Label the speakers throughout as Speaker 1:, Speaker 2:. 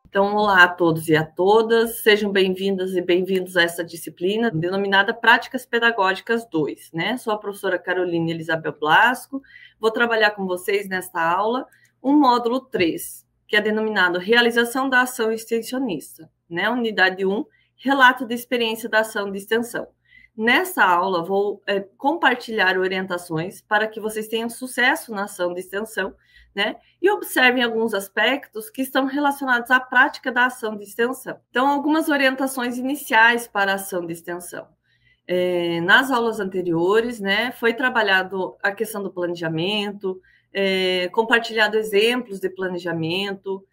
Speaker 1: Então, olá a todos e a todas, sejam bem-vindas e bem-vindos a essa disciplina denominada Práticas Pedagógicas 2, né? Sou a professora Caroline Elisabel Blasco, vou trabalhar com vocês nesta aula o módulo 3, que é denominado Realização da Ação Extensionista, né? Unidade 1, Relato de Experiência da Ação de Extensão. Nessa aula, vou compartilhar orientações para que vocês tenham sucesso na ação de extensão, né? E observem alguns aspectos que estão relacionados à prática da ação de extensão. Então, algumas orientações iniciais para a ação de extensão. Nas aulas anteriores, né, foi trabalhado a questão do planejamento, compartilhado exemplos de planejamento,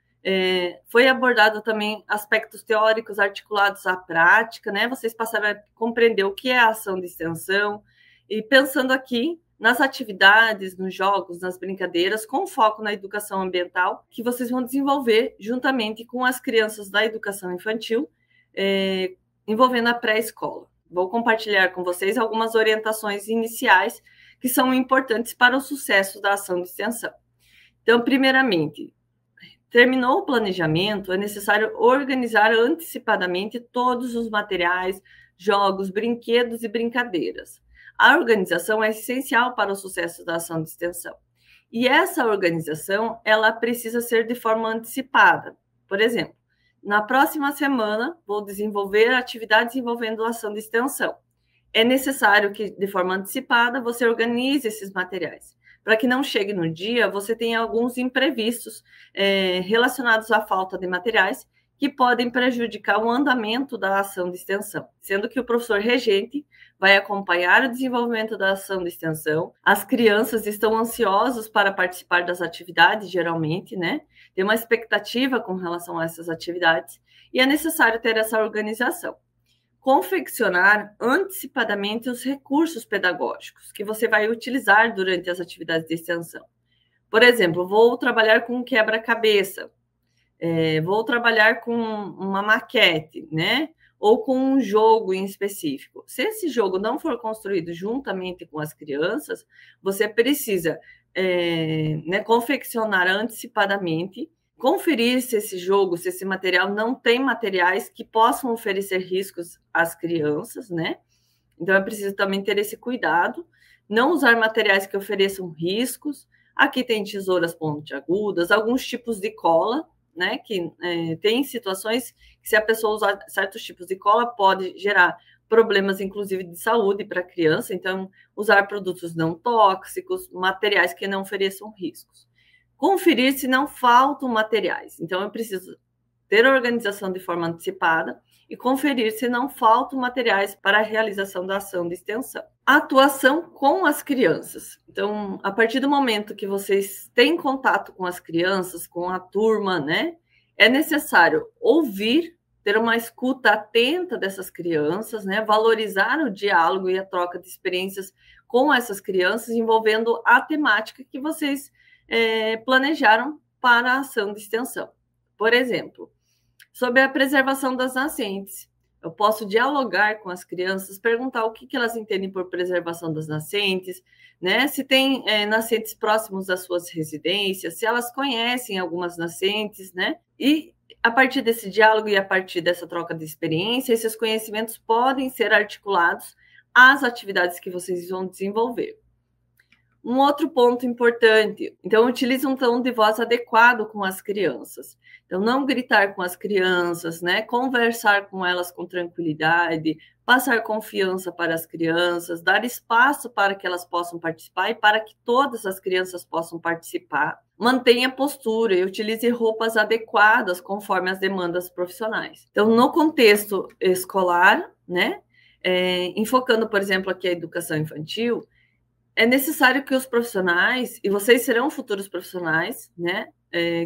Speaker 1: foi abordado também aspectos teóricos articulados à prática, né? Vocês passaram a compreender o que é a ação de extensão, e pensando aqui nas atividades, nos jogos, nas brincadeiras, com foco na educação ambiental, que vocês vão desenvolver juntamente com as crianças da educação infantil, envolvendo a pré-escola. Vou compartilhar com vocês algumas orientações iniciais que são importantes para o sucesso da ação de extensão. Então, primeiramente, terminou o planejamento, é necessário organizar antecipadamente todos os materiais, jogos, brinquedos e brincadeiras. A organização é essencial para o sucesso da ação de extensão. E essa organização, ela precisa ser de forma antecipada. Por exemplo, na próxima semana, vou desenvolver atividades envolvendo a ação de extensão. É necessário que, de forma antecipada, você organize esses materiais, para que não chegue no dia, você tenha alguns imprevistos relacionados à falta de materiais que podem prejudicar o andamento da ação de extensão, sendo que o professor regente vai acompanhar o desenvolvimento da ação de extensão. As crianças estão ansiosas para participar das atividades, geralmente, né? Tem uma expectativa com relação a essas atividades e é necessário ter essa organização. Confeccionar antecipadamente os recursos pedagógicos que você vai utilizar durante as atividades de extensão. Por exemplo, vou trabalhar com um quebra-cabeça, vou trabalhar com uma maquete, né? Ou com um jogo em específico. Se esse jogo não for construído juntamente com as crianças, você precisa confeccionar antecipadamente, conferir se esse jogo, se esse material não tem materiais que possam oferecer riscos às crianças, né? Então, é preciso também ter esse cuidado, não usar materiais que ofereçam riscos. Aqui tem tesouras pontiagudas, alguns tipos de cola, né? Que tem situações que, se a pessoa usar certos tipos de cola, pode gerar problemas, inclusive, de saúde para a criança. Então, usar produtos não tóxicos, materiais que não ofereçam riscos. Conferir se não faltam materiais. Então, eu preciso ter a organização de forma antecipada e conferir se não faltam materiais para a realização da ação de extensão. A atuação com as crianças. Então, a partir do momento que vocês têm contato com as crianças, com a turma, né, é necessário ouvir, ter uma escuta atenta dessas crianças, né, valorizar o diálogo e a troca de experiências com essas crianças, envolvendo a temática que vocês planejaram para a ação de extensão. Por exemplo, sobre a preservação das nascentes. Eu posso dialogar com as crianças, perguntar o que elas entendem por preservação das nascentes, né? Se tem nascentes próximos das suas residências, se elas conhecem algumas nascentes, né? E a partir desse diálogo e a partir dessa troca de experiência, esses conhecimentos podem ser articulados às atividades que vocês vão desenvolver. Um outro ponto importante, então, utilize um tom de voz adequado com as crianças. Então, não gritar com as crianças, né? Conversar com elas com tranquilidade, passar confiança para as crianças, dar espaço para que elas possam participar e para que todas as crianças possam participar. Mantenha a postura e utilize roupas adequadas conforme as demandas profissionais. Então, no contexto escolar, né? Enfocando, por exemplo, aqui a educação infantil, é necessário que os profissionais, e vocês serão futuros profissionais, né,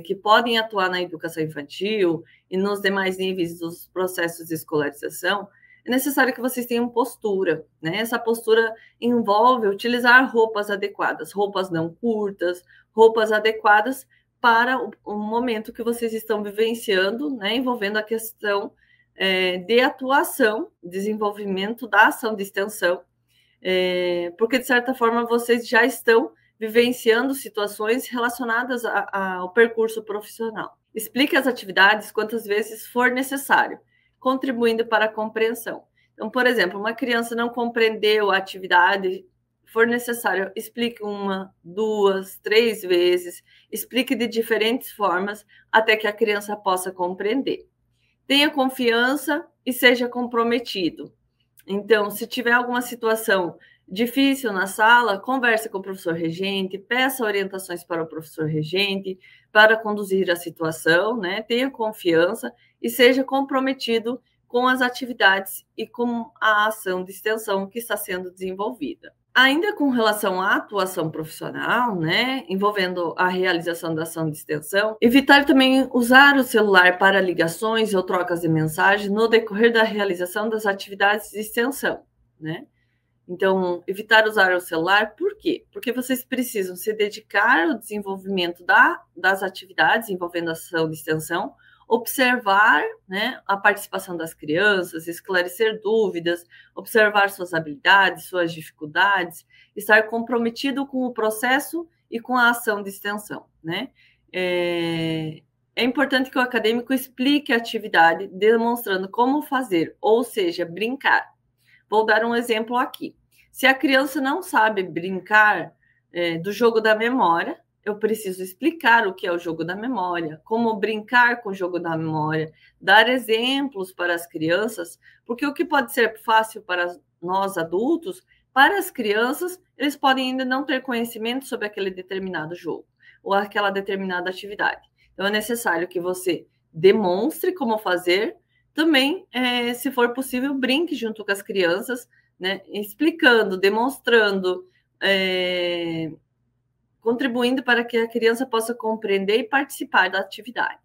Speaker 1: que podem atuar na educação infantil e nos demais níveis dos processos de escolarização, é necessário que vocês tenham postura, né? Essa postura envolve utilizar roupas adequadas, roupas não curtas, roupas adequadas para o momento que vocês estão vivenciando, né, envolvendo a questão de atuação, desenvolvimento da ação de extensão, porque, de certa forma, vocês já estão vivenciando situações relacionadas ao percurso profissional. Explique as atividades quantas vezes for necessário, contribuindo para a compreensão. Então, por exemplo, uma criança não compreendeu a atividade, for necessário, explique 1, 2, 3 vezes, explique de diferentes formas até que a criança possa compreender. Tenha confiança e seja comprometido. Então, se tiver alguma situação difícil na sala, converse com o professor regente, peça orientações para o professor regente para conduzir a situação, né? Tenha confiança e seja comprometido com as atividades e com a ação de extensão que está sendo desenvolvida. Ainda com relação à atuação profissional, né, envolvendo a realização da ação de extensão, evitar também usar o celular para ligações ou trocas de mensagens no decorrer da realização das atividades de extensão, né? Então, evitar usar o celular, por quê? Porque vocês precisam se dedicar ao desenvolvimento das atividades envolvendo a ação de extensão, observar, né, a participação das crianças, esclarecer dúvidas, observar suas habilidades, suas dificuldades, estar comprometido com o processo e com a ação de extensão, né? É importante que o acadêmico explique a atividade, demonstrando como fazer, ou seja, brincar. Vou dar um exemplo aqui. Se a criança não sabe brincar do jogo da memória, eu preciso explicar o que é o jogo da memória, como brincar com o jogo da memória, dar exemplos para as crianças, porque o que pode ser fácil para nós adultos, para as crianças, eles podem ainda não ter conhecimento sobre aquele determinado jogo ou aquela determinada atividade. Então, é necessário que você demonstre como fazer. Também, se for possível, brinque junto com as crianças, né, explicando, demonstrando, contribuindo para que a criança possa compreender e participar da atividade.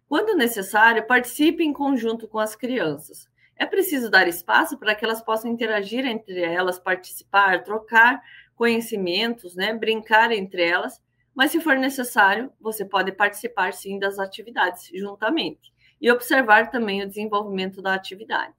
Speaker 1: Quando necessário, participe em conjunto com as crianças. É preciso dar espaço para que elas possam interagir entre elas, participar, trocar conhecimentos, né, brincar entre elas, mas se for necessário, você pode participar sim das atividades juntamente e observar também o desenvolvimento da atividade.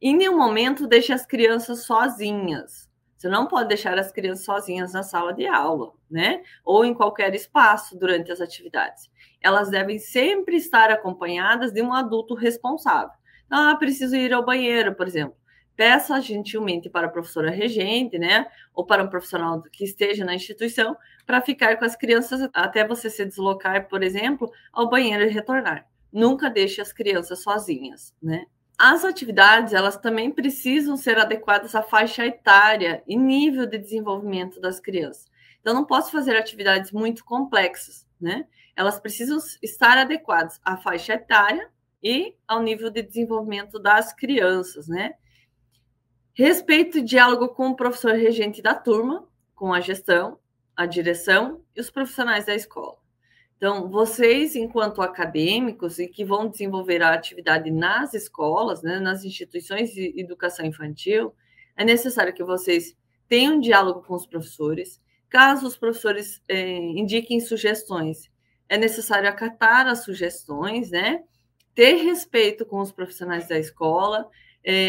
Speaker 1: Em nenhum momento deixe as crianças sozinhas. Você não pode deixar as crianças sozinhas na sala de aula, né? Ou em qualquer espaço durante as atividades. Elas devem sempre estar acompanhadas de um adulto responsável. Então, preciso ir ao banheiro, por exemplo. Peça gentilmente para a professora regente, né? Ou para um profissional que esteja na instituição, para ficar com as crianças até você se deslocar, por exemplo, ao banheiro e retornar. Nunca deixe as crianças sozinhas, né? As atividades, elas também precisam ser adequadas à faixa etária e nível de desenvolvimento das crianças. Então, não posso fazer atividades muito complexas, né? Elas precisam estar adequadas à faixa etária e ao nível de desenvolvimento das crianças, né? Respeito e diálogo com o professor regente da turma, com a gestão, a direção e os profissionais da escola. Então, vocês, enquanto acadêmicos e que vão desenvolver a atividade nas escolas, né, nas instituições de educação infantil, é necessário que vocês tenham um diálogo com os professores. Caso os professores indiquem sugestões, é necessário acatar as sugestões, né? Ter respeito com os profissionais da escola,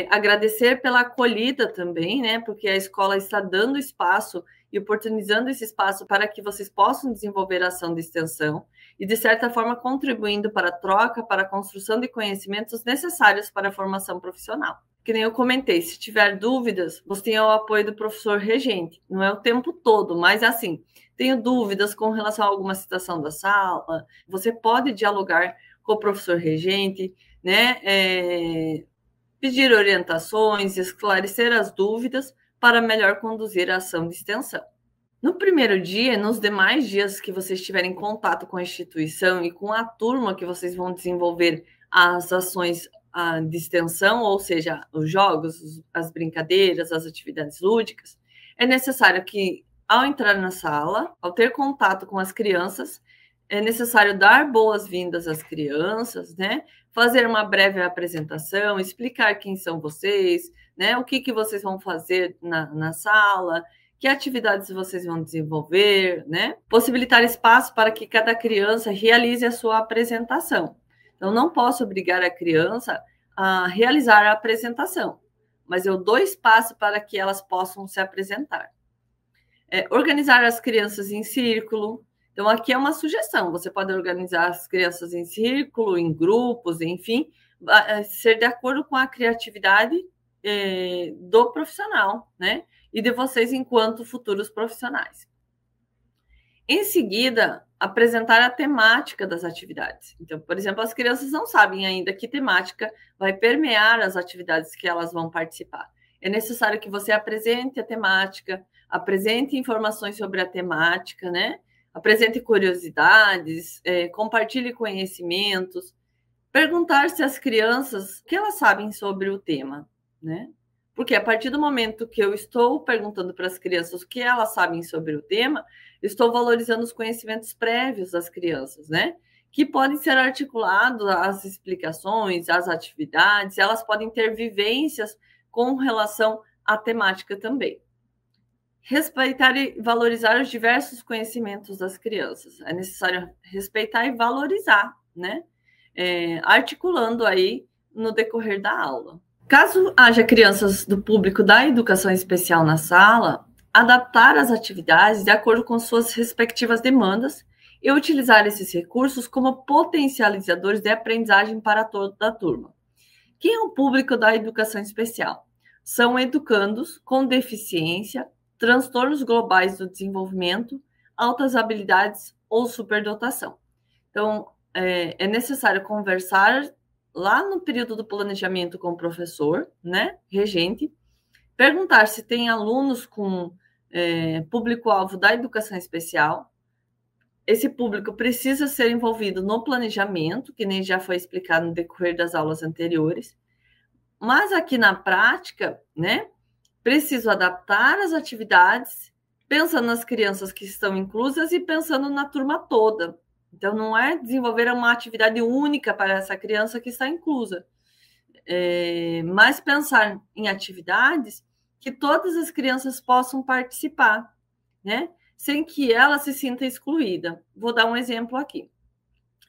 Speaker 1: agradecer pela acolhida também, né? Porque a escola está dando espaço e oportunizando esse espaço para que vocês possam desenvolver a ação de extensão e, de certa forma, contribuindo para a troca, para a construção de conhecimentos necessários para a formação profissional. Que nem eu comentei, se tiver dúvidas, você tem o apoio do professor regente. Não é o tempo todo, mas assim, tenho dúvidas com relação a alguma situação da sala, você pode dialogar com o professor regente, né? Pedir orientações, esclarecer as dúvidas para melhor conduzir a ação de extensão. No primeiro dia, nos demais dias que vocês tiverem contato com a instituição e com a turma que vocês vão desenvolver as ações de extensão, ou seja, os jogos, as brincadeiras, as atividades lúdicas, é necessário que, ao entrar na sala, ao ter contato com as crianças, é necessário dar boas-vindas às crianças, né? Fazer uma breve apresentação, explicar quem são vocês, né? O que vocês vão fazer na sala, que atividades vocês vão desenvolver, né? Possibilitar espaço para que cada criança realize a sua apresentação. Então, não posso obrigar a criança a realizar a apresentação, mas eu dou espaço para que elas possam se apresentar. Organizar as crianças em círculo, Então, aqui é uma sugestão, você pode organizar as crianças em círculo, em grupos, enfim, ser de acordo com a criatividade do profissional, né? E de vocês enquanto futuros profissionais. Em seguida, apresentar a temática das atividades. Então, por exemplo, as crianças não sabem ainda que temática vai permear as atividades que elas vão participar. É necessário que você apresente a temática, apresente informações sobre a temática, né? Apresente curiosidades, compartilhe conhecimentos, perguntar se as crianças, o que elas sabem sobre o tema, né? Porque a partir do momento que eu estou perguntando para as crianças o que elas sabem sobre o tema, estou valorizando os conhecimentos prévios das crianças, né? Que podem ser articulados às explicações, às atividades, elas podem ter vivências com relação à temática também. Respeitar e valorizar os diversos conhecimentos das crianças. É necessário respeitar e valorizar, né? Articulando aí no decorrer da aula. Caso haja crianças do público da educação especial na sala, adaptar as atividades de acordo com suas respectivas demandas e utilizar esses recursos como potencializadores de aprendizagem para toda a turma. Quem é o público da educação especial? São educandos com deficiência, transtornos globais do desenvolvimento, altas habilidades ou superdotação. Então, é necessário conversar lá no período do planejamento com o professor, né, regente, perguntar se tem alunos com público-alvo da educação especial. Esse público precisa ser envolvido no planejamento, que nem já foi explicado no decorrer das aulas anteriores. Mas aqui na prática, né, preciso adaptar as atividades, pensando nas crianças que estão inclusas e pensando na turma toda. Então, não é desenvolver uma atividade única para essa criança que está inclusa, mas pensar em atividades que todas as crianças possam participar, né? Sem que ela se sinta excluída. Vou dar um exemplo aqui,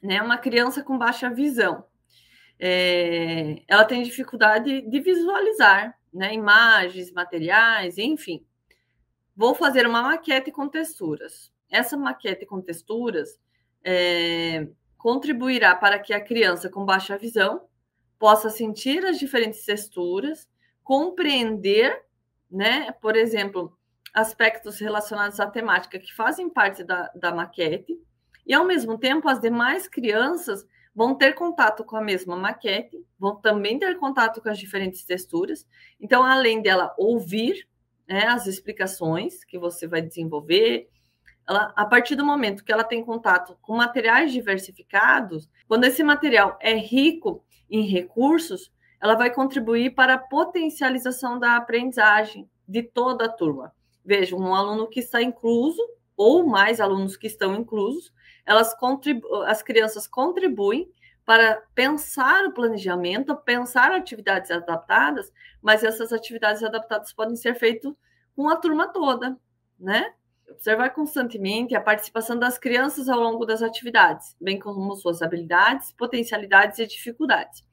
Speaker 1: né? Uma criança com baixa visão, ela tem dificuldade de visualizar, né? Imagens, materiais, enfim. Vou fazer uma maquete com texturas. Essa maquete com texturas contribuirá para que a criança com baixa visão possa sentir as diferentes texturas, compreender, né, por exemplo, aspectos relacionados à temática que fazem parte da maquete, e, ao mesmo tempo, as demais crianças vão ter contato com a mesma maquete, vão também ter contato com as diferentes texturas. Então, além dela ouvir, né, as explicações que você vai desenvolver, a partir do momento que ela tem contato com materiais diversificados, quando esse material é rico em recursos, ela vai contribuir para a potencialização da aprendizagem de toda a turma. Veja, um aluno que está incluso, ou mais alunos que estão inclusos, as crianças contribuem para pensar o planejamento, pensar atividades adaptadas, mas essas atividades adaptadas podem ser feitas com a turma toda, né? Observar constantemente a participação das crianças ao longo das atividades, bem como suas habilidades, potencialidades e dificuldades.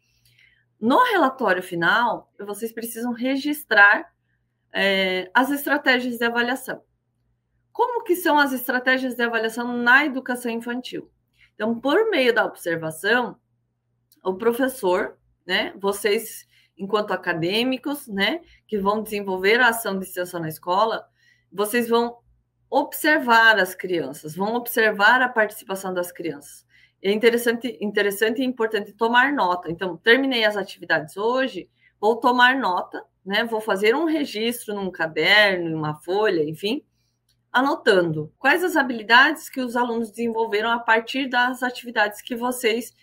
Speaker 1: No relatório final, vocês precisam registrar as estratégias de avaliação. Como que são as estratégias de avaliação na educação infantil? Então, por meio da observação, o professor, né, vocês, enquanto acadêmicos, né, que vão desenvolver a ação de extensão na escola, vocês vão observar as crianças, vão observar a participação das crianças. É interessante e importante tomar nota. Então, terminei as atividades hoje, vou tomar nota, né? Vou fazer um registro num caderno, em uma folha, enfim, anotando quais as habilidades que os alunos desenvolveram a partir das atividades que vocês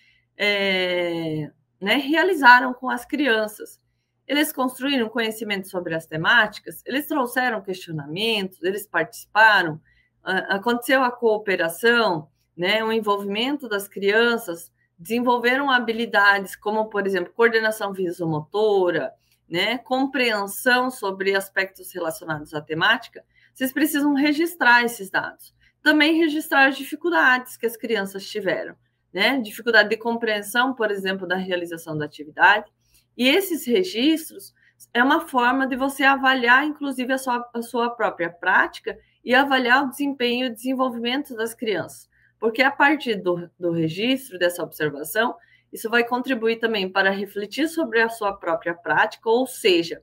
Speaker 1: realizaram com as crianças. Eles construíram conhecimento sobre as temáticas, eles trouxeram questionamentos, eles participaram, aconteceu a cooperação, né, o envolvimento das crianças, desenvolveram habilidades como, por exemplo, coordenação visomotora, né, compreensão sobre aspectos relacionados à temática. Vocês precisam registrar esses dados. Também registrar as dificuldades que as crianças tiveram, né, dificuldade de compreensão, por exemplo, da realização da atividade. E esses registros é uma forma de você avaliar, inclusive, a sua própria prática e avaliar o desempenho e o desenvolvimento das crianças, porque a partir do registro dessa observação, isso vai contribuir também para refletir sobre a sua própria prática, ou seja,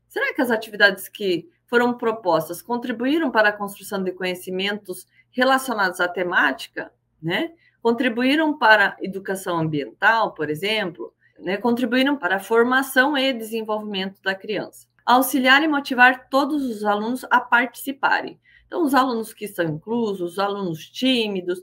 Speaker 1: será que as atividades que foram propostas contribuíram para a construção de conhecimentos relacionados à temática, né? Contribuíram para a educação ambiental, por exemplo, né? Contribuíram para a formação e desenvolvimento da criança. Auxiliar e motivar todos os alunos a participarem. Então, os alunos que estão inclusos, os alunos tímidos,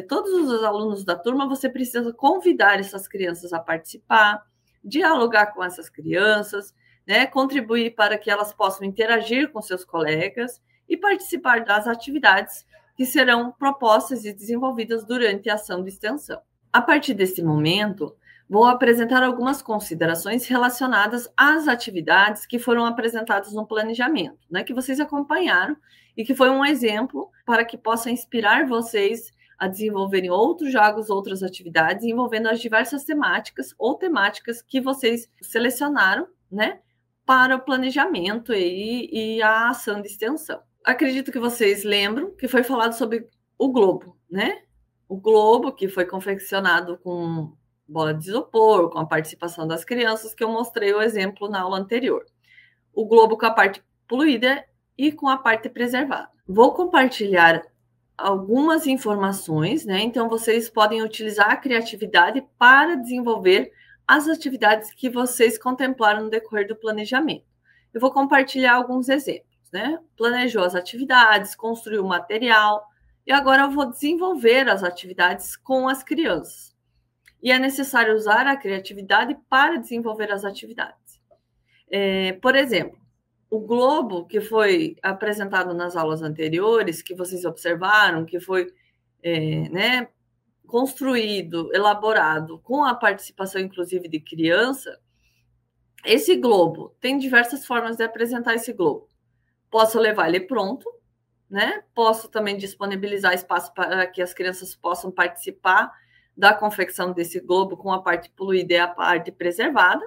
Speaker 1: todos os alunos da turma, você precisa convidar essas crianças a participar, dialogar com essas crianças, né, contribuir para que elas possam interagir com seus colegas e participar das atividades que serão propostas e desenvolvidas durante a ação de extensão. A partir desse momento, vou apresentar algumas considerações relacionadas às atividades que foram apresentadas no planejamento, né, que vocês acompanharam e que foi um exemplo para que possa inspirar vocês a desenvolverem outros jogos, outras atividades envolvendo as diversas temáticas ou temáticas que vocês selecionaram, né, para o planejamento e a ação de extensão. Acredito que vocês lembram que foi falado sobre o globo, né? O globo que foi confeccionado com bola de isopor, com a participação das crianças, que eu mostrei o exemplo na aula anterior. O globo com a parte poluída e com a parte preservada. Vou compartilhar algumas informações, né? Então, vocês podem utilizar a criatividade para desenvolver as atividades que vocês contemplaram no decorrer do planejamento. Eu vou compartilhar alguns exemplos, né? Planejou as atividades, construiu o material, e agora eu vou desenvolver as atividades com as crianças. E é necessário usar a criatividade para desenvolver as atividades. Por exemplo, o globo que foi apresentado nas aulas anteriores, que vocês observaram, que foi, né, construído, elaborado com a participação, inclusive, de criança, esse globo tem diversas formas de apresentar esse globo. Posso levar ele pronto, né? Posso também disponibilizar espaço para que as crianças possam participar da confecção desse globo com a parte poluída e a parte preservada.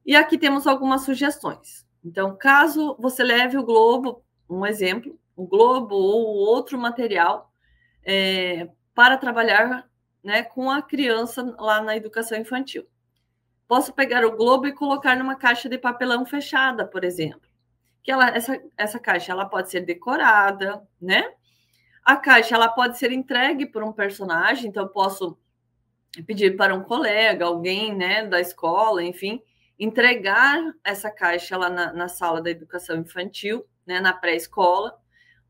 Speaker 1: E aqui temos algumas sugestões. Então, caso você leve o globo, um exemplo, o globo ou outro material, para trabalhar, né, com a criança lá na educação infantil. Posso pegar o globo e colocar numa caixa de papelão fechada, por exemplo. Que essa caixa ela pode ser decorada, né? A caixa ela pode ser entregue por um personagem, então eu posso pedir para um colega, alguém, né, da escola, enfim, entregar essa caixa lá na sala da educação infantil, né, na pré-escola,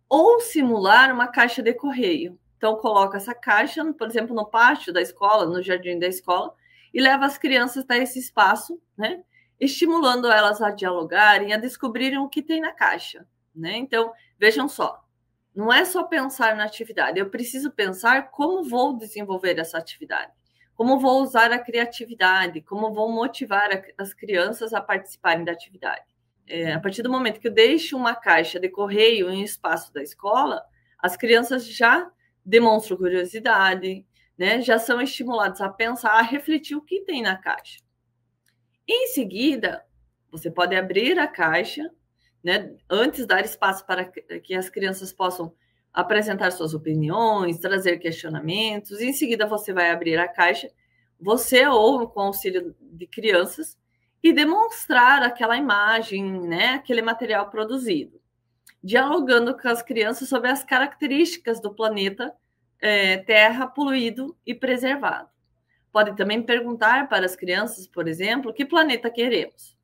Speaker 1: ou simular uma caixa de correio. Então, coloca essa caixa, por exemplo, no pátio da escola, no jardim da escola, e leva as crianças até esse espaço, né? Estimulando elas a dialogarem, a descobrirem o que tem na caixa, né? Então, vejam só, não é só pensar na atividade, eu preciso pensar como vou desenvolver essa atividade, como vou usar a criatividade, como vou motivar as crianças a participarem da atividade. A partir do momento que eu deixo uma caixa de correio em um espaço da escola, as crianças já demonstram curiosidade, né? Já são estimulados a pensar, a refletir o que tem na caixa. Em seguida, você pode abrir a caixa, né? Antes dar espaço para que as crianças possam apresentar suas opiniões, trazer questionamentos. Em seguida, você vai abrir a caixa, você ou com auxílio de crianças, e demonstrar aquela imagem, né? Aquele material produzido, dialogando com as crianças sobre as características do planeta Terra poluído e preservado. Pode também perguntar para as crianças, por exemplo, que planeta queremos,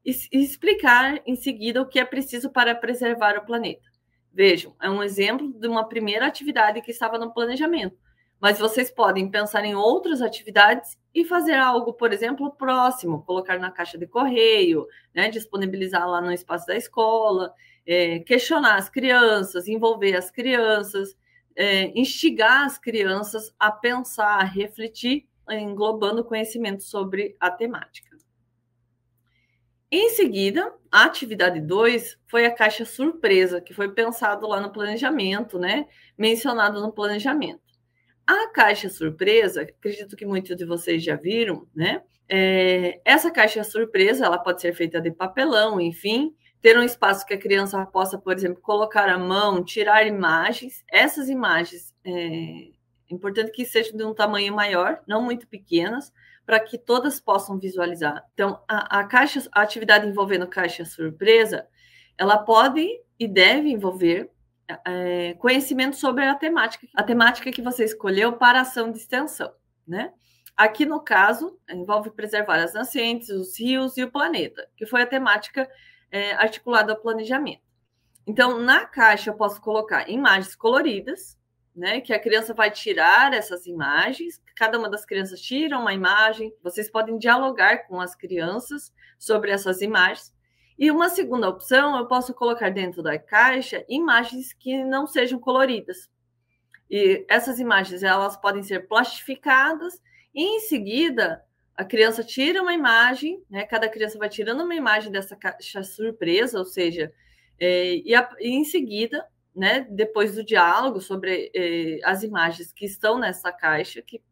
Speaker 1: e explicar em seguida o que é preciso para preservar o planeta. Vejam, é um exemplo de uma primeira atividade que estava no planejamento, mas vocês podem pensar em outras atividades e fazer algo, por exemplo, próximo, colocar na caixa de correio, né, disponibilizar lá no espaço da escola, questionar as crianças, envolver as crianças, instigar as crianças a pensar, a refletir, englobando conhecimento sobre a temática. Em seguida, a atividade 2 foi a caixa surpresa, que foi pensado lá no planejamento, né? Mencionado no planejamento. A caixa surpresa, acredito que muitos de vocês já viram, né? Essa caixa surpresa, ela pode ser feita de papelão, enfim, ter um espaço que a criança possa, por exemplo, colocar a mão, tirar imagens. Essas imagens é importante que sejam de um tamanho maior, não muito pequenas, para que todas possam visualizar. Então, a atividade envolvendo caixa surpresa, ela pode e deve envolver conhecimento sobre a temática que você escolheu para a ação de extensão, né? Aqui, no caso, envolve preservar as nascentes, os rios e o planeta, que foi a temática articulada ao planejamento. Então, na caixa, eu posso colocar imagens coloridas, né, que a criança vai tirar essas imagens, cada uma das crianças tira uma imagem, vocês podem dialogar com as crianças sobre essas imagens. E uma segunda opção, eu posso colocar dentro da caixa imagens que não sejam coloridas. E essas imagens, elas podem ser plastificadas e, em seguida, a criança tira uma imagem, né, cada criança vai tirando uma imagem dessa caixa surpresa, ou seja, e em seguida, né, depois do diálogo sobre as imagens que estão nessa caixa, que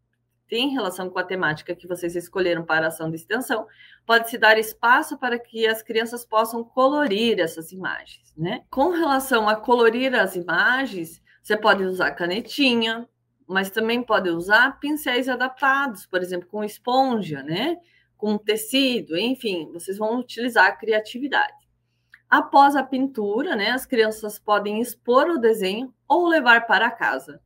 Speaker 1: tem relação com a temática que vocês escolheram para a ação de extensão, pode-se dar espaço para que as crianças possam colorir essas imagens, né? Com relação a colorir as imagens, você pode usar canetinha, mas também pode usar pincéis adaptados, por exemplo, com esponja, né? Com tecido, enfim, vocês vão utilizar a criatividade. Após a pintura, né, as crianças podem expor o desenho ou levar para casa.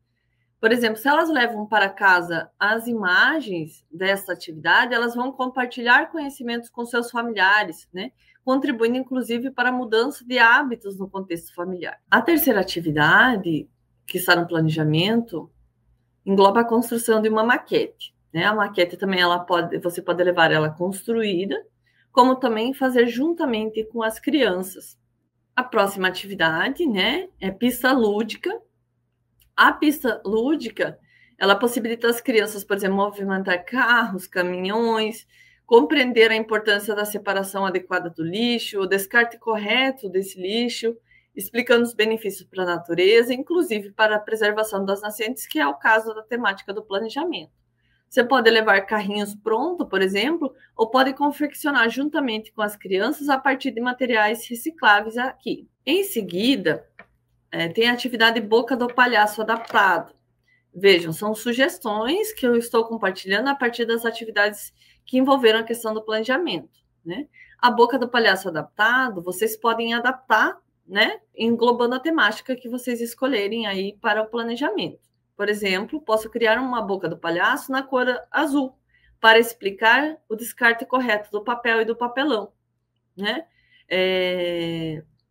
Speaker 1: Por exemplo, se elas levam para casa as imagens dessa atividade, elas vão compartilhar conhecimentos com seus familiares, né, contribuindo inclusive para a mudança de hábitos no contexto familiar. A terceira atividade, que está no planejamento, engloba a construção de uma maquete, né? A maquete também você pode levar ela construída, como também fazer juntamente com as crianças. A próxima atividade, né, é pista lúdica. A pista lúdica, ela possibilita às crianças, por exemplo, movimentar carros, caminhões, compreender a importância da separação adequada do lixo, o descarte correto desse lixo, explicando os benefícios para a natureza, inclusive para a preservação das nascentes, que é o caso da temática do planejamento. Você pode levar carrinhos prontos, por exemplo, ou pode confeccionar juntamente com as crianças a partir de materiais recicláveis aqui. Em seguida, tem a atividade Boca do Palhaço adaptado. Vejam, são sugestões que eu estou compartilhando a partir das atividades que envolveram a questão do planejamento, né? A Boca do Palhaço adaptado, vocês podem adaptar, né, englobando a temática que vocês escolherem aí para o planejamento. Por exemplo, posso criar uma boca do palhaço na cor azul, para explicar o descarte correto do papel e do papelão, né?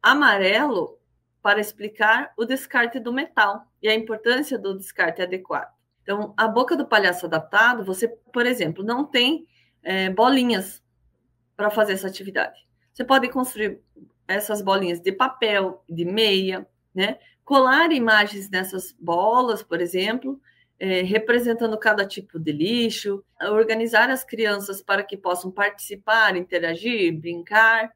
Speaker 1: Amarelo, para explicar o descarte do metal e a importância do descarte adequado. Então, a boca do palhaço adaptado, você, por exemplo, não tem bolinhas para fazer essa atividade. Você pode construir essas bolinhas de papel, de meia, né? Colar imagens nessas bolas, por exemplo, representando cada tipo de lixo, organizar as crianças para que possam participar, interagir, brincar,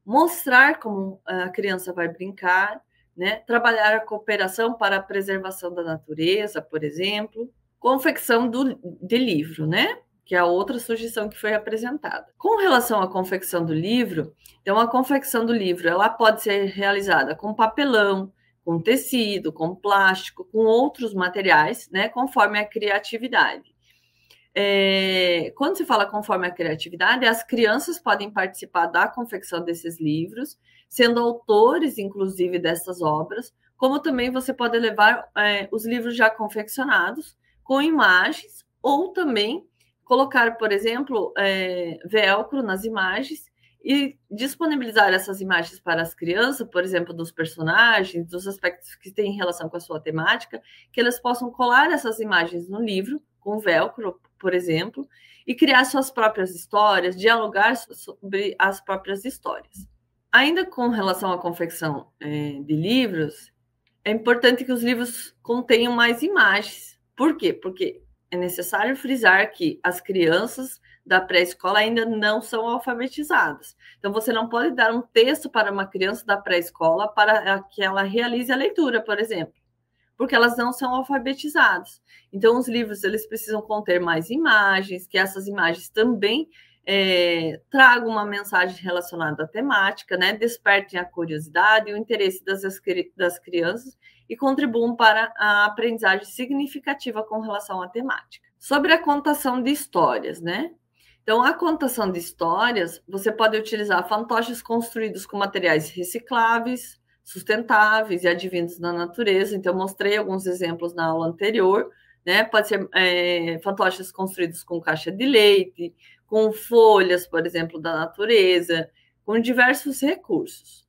Speaker 1: mostrar como a criança vai brincar, né? Trabalhar a cooperação para a preservação da natureza, por exemplo, confecção de livro, né? Que é a outra sugestão que foi apresentada. Com relação à confecção do livro, então a confecção do livro ela pode ser realizada com papelão, com tecido, com plástico, com outros materiais, né, conforme a criatividade. Quando se fala conforme a criatividade, as crianças podem participar da confecção desses livros, sendo autores, inclusive, dessas obras, como também você pode levar os livros já confeccionados, com imagens, ou também colocar, por exemplo, velcro nas imagens, e disponibilizar essas imagens para as crianças, por exemplo, dos personagens, dos aspectos que têm relação com a sua temática, que elas possam colar essas imagens no livro, com velcro, por exemplo, e criar suas próprias histórias, dialogar sobre as próprias histórias. Ainda com relação à confecção de livros, é importante que os livros contenham mais imagens. Por quê? Porque é necessário frisar que as crianças da pré-escola ainda não são alfabetizadas. Então, você não pode dar um texto para uma criança da pré-escola para que ela realize a leitura, por exemplo, porque elas não são alfabetizadas. Então, os livros eles precisam conter mais imagens, que essas imagens também Traga uma mensagem relacionada à temática, né? Despertem a curiosidade e o interesse das crianças e contribuam para a aprendizagem significativa com relação à temática. Sobre a contação de histórias, né? Então, a contação de histórias, você pode utilizar fantoches construídos com materiais recicláveis, sustentáveis e advindos da natureza. Então, eu mostrei alguns exemplos na aula anterior, né? Pode ser fantoches construídos com caixa de leite, com folhas, por exemplo, da natureza, com diversos recursos,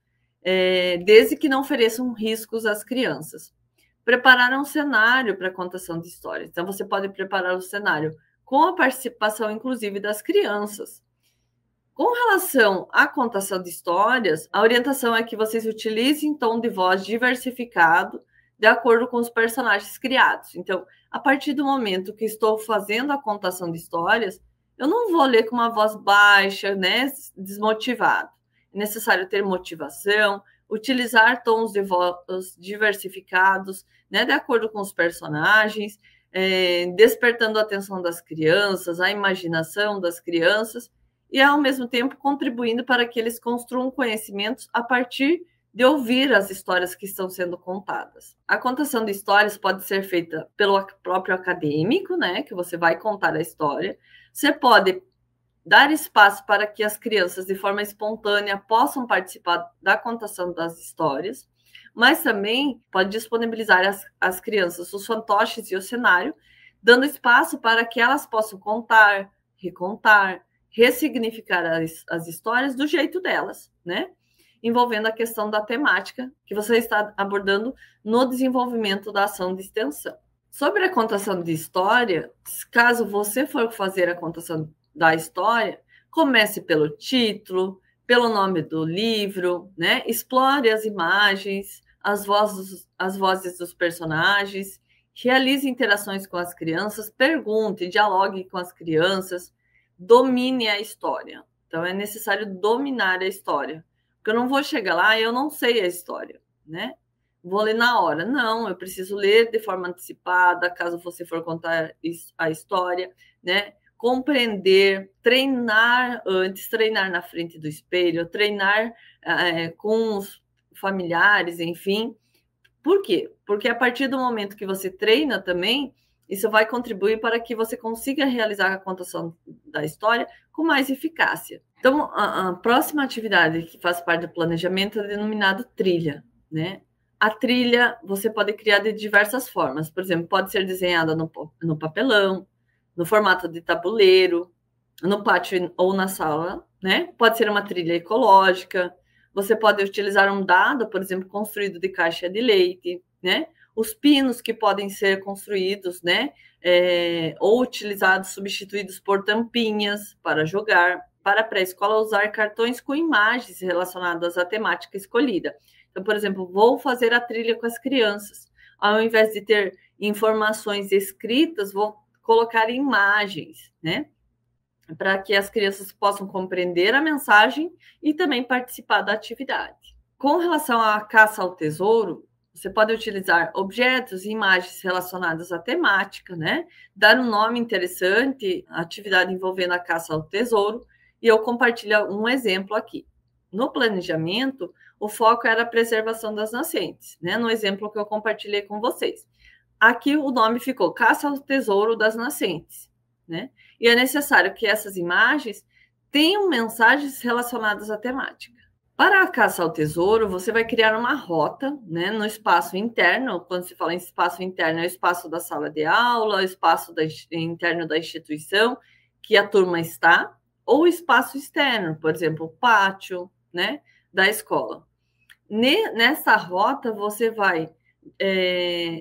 Speaker 1: desde que não ofereçam riscos às crianças. Preparar um cenário para a contação de histórias. Então, você pode preparar o cenário com a participação, inclusive, das crianças. Com relação à contação de histórias, a orientação é que vocês utilizem tom de voz diversificado de acordo com os personagens criados. Então, a partir do momento que estou fazendo a contação de histórias, eu não vou ler com uma voz baixa, né, desmotivado. É necessário ter motivação, utilizar tons de voz diversificados, né, de acordo com os personagens, despertando a atenção das crianças, a imaginação das crianças, e, ao mesmo tempo, contribuindo para que eles construam conhecimentos a partir de ouvir as histórias que estão sendo contadas. A contação de histórias pode ser feita pelo próprio acadêmico, né, que você vai contar a história. Você pode dar espaço para que as crianças, de forma espontânea, possam participar da contação das histórias, mas também pode disponibilizar as crianças os fantoches e o cenário, dando espaço para que elas possam contar, recontar, ressignificar as histórias do jeito delas, né? Envolvendo a questão da temática que você está abordando no desenvolvimento da ação de extensão. Sobre a contação de história, caso você for fazer a contação da história, comece pelo título, pelo nome do livro, né? Explore as imagens, as vozes dos personagens, realize interações com as crianças, pergunte, dialogue com as crianças, domine a história. Então, é necessário dominar a história. Porque eu não vou chegar lá e eu não sei a história, né? Vou ler na hora. Não, eu preciso ler de forma antecipada, caso você for contar a história, né? Compreender, treinar antes, treinar na frente do espelho, treinar com os familiares, enfim. Por quê? Porque a partir do momento que você treina também, isso vai contribuir para que você consiga realizar a contação da história com mais eficácia. Então, a próxima atividade que faz parte do planejamento é denominada trilha, né? A trilha você pode criar de diversas formas. Por exemplo, pode ser desenhada no papelão, no formato de tabuleiro, no pátio ou na sala, né? Pode ser uma trilha ecológica. Você pode utilizar um dado, por exemplo, construído de caixa de leite, né? Os pinos que podem ser construídos, né? Ou utilizados, substituídos por tampinhas para jogar. Para a pré-escola, usar cartões com imagens relacionadas à temática escolhida. Então, por exemplo, vou fazer a trilha com as crianças. Ao invés de ter informações escritas, vou colocar imagens, né? Para que as crianças possam compreender a mensagem e também participar da atividade. Com relação à caça ao tesouro, você pode utilizar objetos e imagens relacionadas à temática, né? Dar um nome interessante à atividade envolvendo a caça ao tesouro, e eu compartilho um exemplo aqui. No planejamento, o foco era a preservação das nascentes, né? No exemplo que eu compartilhei com vocês. Aqui o nome ficou Caça ao Tesouro das Nascentes, né? E é necessário que essas imagens tenham mensagens relacionadas à temática. Para a caça ao tesouro, você vai criar uma rota, né, no espaço interno. Quando se fala em espaço interno, é o espaço da sala de aula, o espaço interno da instituição que a turma está, ou o espaço externo, por exemplo, o pátio, né, da escola. Nessa rota, você vai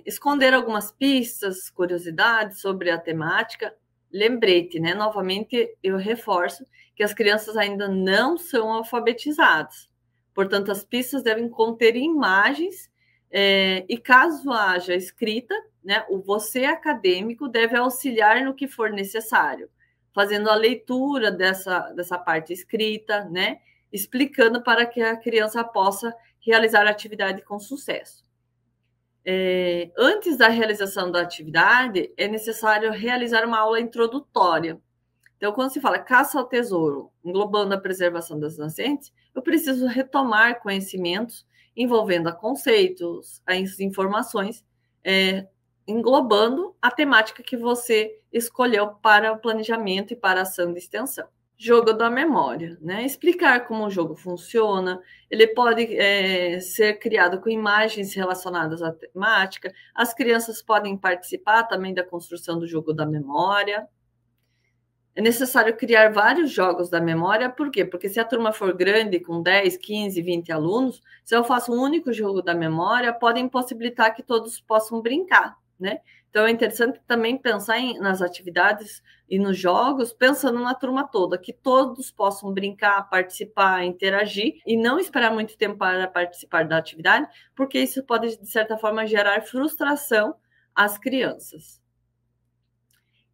Speaker 1: esconder algumas pistas, curiosidades sobre a temática. Lembrete, né? Novamente, eu reforço que as crianças ainda não são alfabetizadas. Portanto, as pistas devem conter imagens e, caso haja escrita, né, o você acadêmico deve auxiliar no que for necessário, fazendo a leitura dessa parte escrita, né, explicando para que a criança possa realizar a atividade com sucesso. Antes da realização da atividade, é necessário realizar uma aula introdutória, Então, quando se fala caça ao tesouro, englobando a preservação das nascentes, eu preciso retomar conhecimentos envolvendo conceitos, as informações, englobando a temática que você escolheu para o planejamento e para a ação de extensão. Jogo da memória, né? Explicar como o jogo funciona, ele pode ser criado com imagens relacionadas à temática, as crianças podem participar também da construção do jogo da memória. É necessário criar vários jogos da memória, por quê? Porque se a turma for grande, com 10, 15, 20 alunos, se eu faço um único jogo da memória, podem possibilitar que todos possam brincar, né? Então, é interessante também pensar nas atividades e nos jogos, pensando na turma toda, que todos possam brincar, participar, interagir, e não esperar muito tempo para participar da atividade, porque isso pode, de certa forma, gerar frustração às crianças.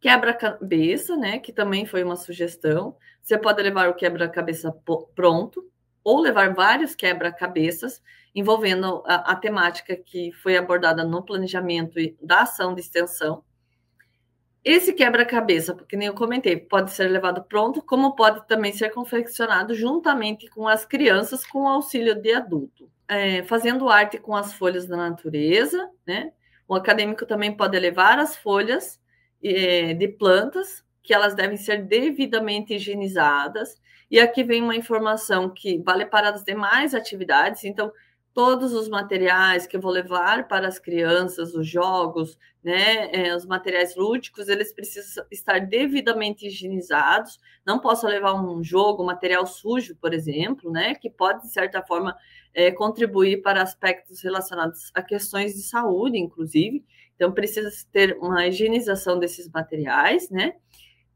Speaker 1: Quebra-cabeça, né, que também foi uma sugestão. Você pode levar o quebra-cabeça pronto, ou levar vários quebra-cabeças, envolvendo a temática que foi abordada no planejamento da ação de extensão. Esse quebra-cabeça, porque nem eu comentei, pode ser levado pronto, como pode também ser confeccionado juntamente com as crianças, com o auxílio de adulto. Fazendo arte com as folhas da natureza, né? O acadêmico também pode levar as folhas de plantas, que elas devem ser devidamente higienizadas. E aqui vem uma informação que vale para as demais atividades. Então, todos os materiais que eu vou levar para as crianças, os jogos, né, os materiais lúdicos, eles precisam estar devidamente higienizados. Não posso levar um jogo, material sujo, por exemplo, né, que pode, de certa forma, contribuir para aspectos relacionados a questões de saúde, inclusive. Então, precisa ter uma higienização desses materiais, né?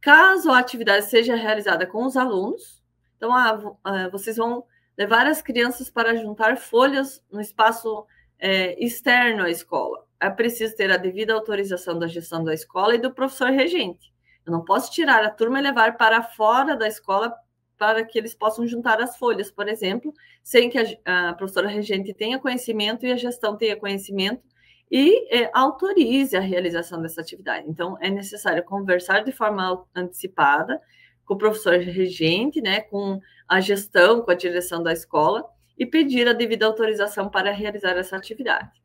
Speaker 1: Caso a atividade seja realizada com os alunos, então, vocês vão levar as crianças para juntar folhas no espaço externo à escola. É preciso ter a devida autorização da gestão da escola e do professor regente. Eu não posso tirar a turma e levar para fora da escola para que eles possam juntar as folhas, por exemplo, sem que a professora regente tenha conhecimento e a gestão tenha conhecimento e autorize a realização dessa atividade. Então, é necessário conversar de forma antecipada com o professor regente, né, com a gestão, com a direção da escola, e pedir a devida autorização para realizar essa atividade.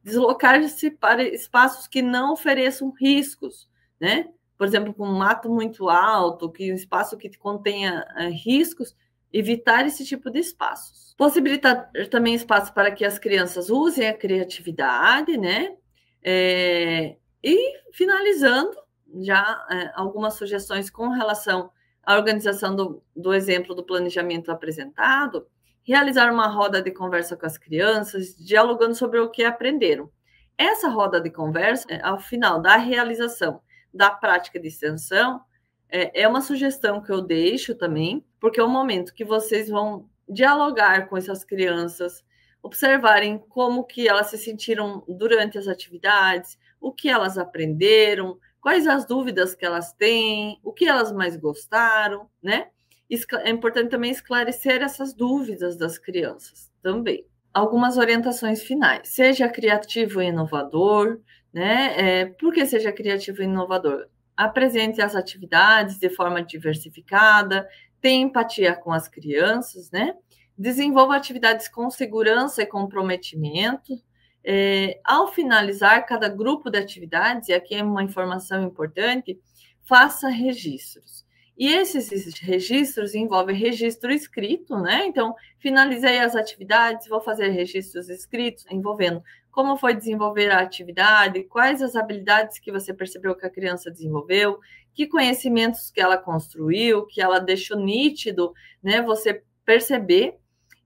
Speaker 1: Deslocar-se para espaços que não ofereçam riscos, né? Por exemplo, com um mato muito alto, que um espaço que contenha riscos, evitar esse tipo de espaços. Possibilitar também espaço para que as crianças usem a criatividade, né? E finalizando, já algumas sugestões com relação à organização do exemplo do planejamento apresentado, realizar uma roda de conversa com as crianças, dialogando sobre o que aprenderam. Essa roda de conversa, ao final da realização da prática de extensão, é uma sugestão que eu deixo também, porque é o momento que vocês vão dialogar com essas crianças, observarem como que elas se sentiram durante as atividades, o que elas aprenderam, quais as dúvidas que elas têm, o que elas mais gostaram, né? É importante também esclarecer essas dúvidas das crianças também. Algumas orientações finais. Seja criativo e inovador, né? Por que seja criativo e inovador? Apresente as atividades de forma diversificada, tenha empatia com as crianças, né? Desenvolva atividades com segurança e comprometimento. Ao finalizar cada grupo de atividades, e aqui é uma informação importante, faça registros. E esses registros envolvem registro escrito, né? Então, finalizei as atividades, vou fazer registros escritos envolvendo como foi desenvolver a atividade, quais as habilidades que você percebeu que a criança desenvolveu, que conhecimentos que ela construiu, que ela deixou nítido, né? Você perceber.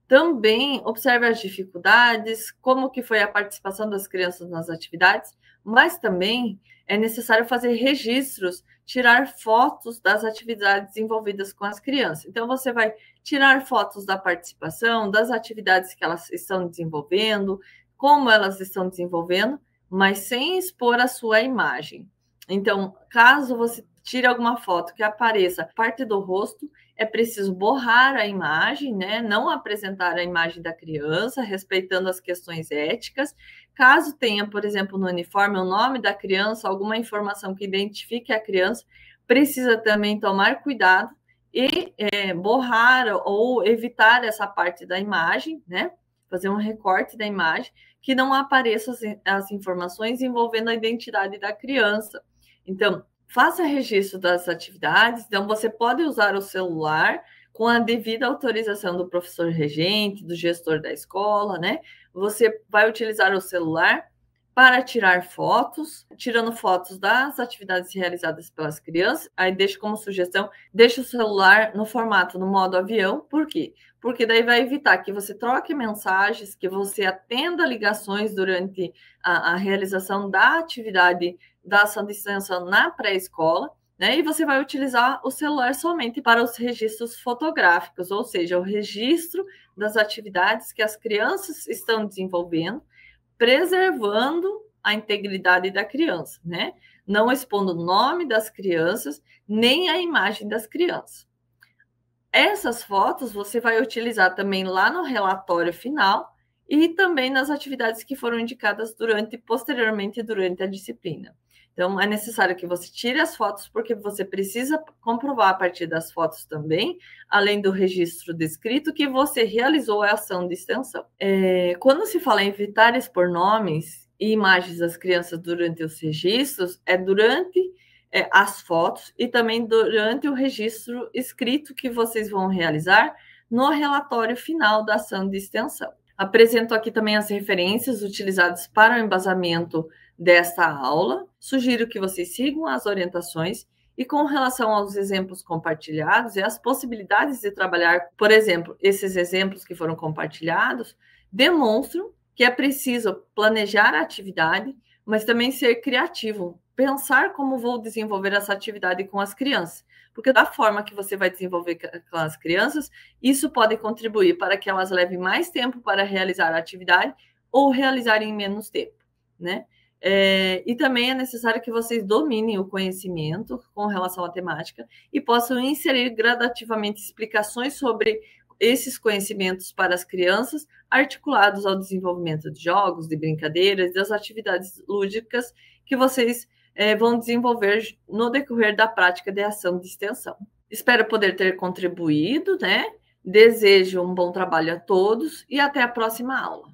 Speaker 1: Também observe as dificuldades, como que foi a participação das crianças nas atividades, mas também é necessário fazer registros, tirar fotos das atividades envolvidas com as crianças. Então, você vai tirar fotos da participação, das atividades que elas estão desenvolvendo, como elas estão desenvolvendo, mas sem expor a sua imagem. Então, caso você tire alguma foto que apareça parte do rosto, é preciso borrar a imagem, né? Não apresentar a imagem da criança, respeitando as questões éticas. Caso tenha, por exemplo, no uniforme o nome da criança, alguma informação que identifique a criança, precisa também tomar cuidado e borrar ou evitar essa parte da imagem, né? Fazer um recorte da imagem, que não apareçam as informações envolvendo a identidade da criança. Então, faça registro das atividades. Então, você pode usar o celular com a devida autorização do professor regente, do gestor da escola, né? Você vai utilizar o celular para tirar fotos, tirando fotos das atividades realizadas pelas crianças. Aí deixo como sugestão, deixe o celular no formato, no modo avião. Por quê? Porque daí vai evitar que você troque mensagens, que você atenda ligações durante a realização da atividade da ação de extensão na pré-escola, né? E você vai utilizar o celular somente para os registros fotográficos, ou seja, o registro das atividades que as crianças estão desenvolvendo, preservando a integridade da criança, né? Não expondo o nome das crianças, nem a imagem das crianças. Essas fotos você vai utilizar também lá no relatório final e também nas atividades que foram indicadas posteriormente durante a disciplina. Então, é necessário que você tire as fotos, porque você precisa comprovar a partir das fotos também, além do registro descrito, que você realizou a ação de extensão. Quando se fala em evitar expor nomes e imagens das crianças durante os registros, durante as fotos e também durante o registro escrito que vocês vão realizar no relatório final da ação de extensão. Apresento aqui também as referências utilizadas para o embasamento desta aula. Sugiro que vocês sigam as orientações e com relação aos exemplos compartilhados e as possibilidades de trabalhar, por exemplo, esses exemplos que foram compartilhados, demonstram que é preciso planejar a atividade, mas também ser criativo, pensar como vou desenvolver essa atividade com as crianças, porque da forma que você vai desenvolver com as crianças, isso pode contribuir para que elas levem mais tempo para realizar a atividade ou realizarem em menos tempo, né? E também é necessário que vocês dominem o conhecimento com relação à temática e possam inserir gradativamente explicações sobre esses conhecimentos para as crianças, articulados ao desenvolvimento de jogos, de brincadeiras, das atividades lúdicas que vocês vão desenvolver no decorrer da prática de ação de extensão. Espero poder ter contribuído, né? Desejo um bom trabalho a todos e até a próxima aula.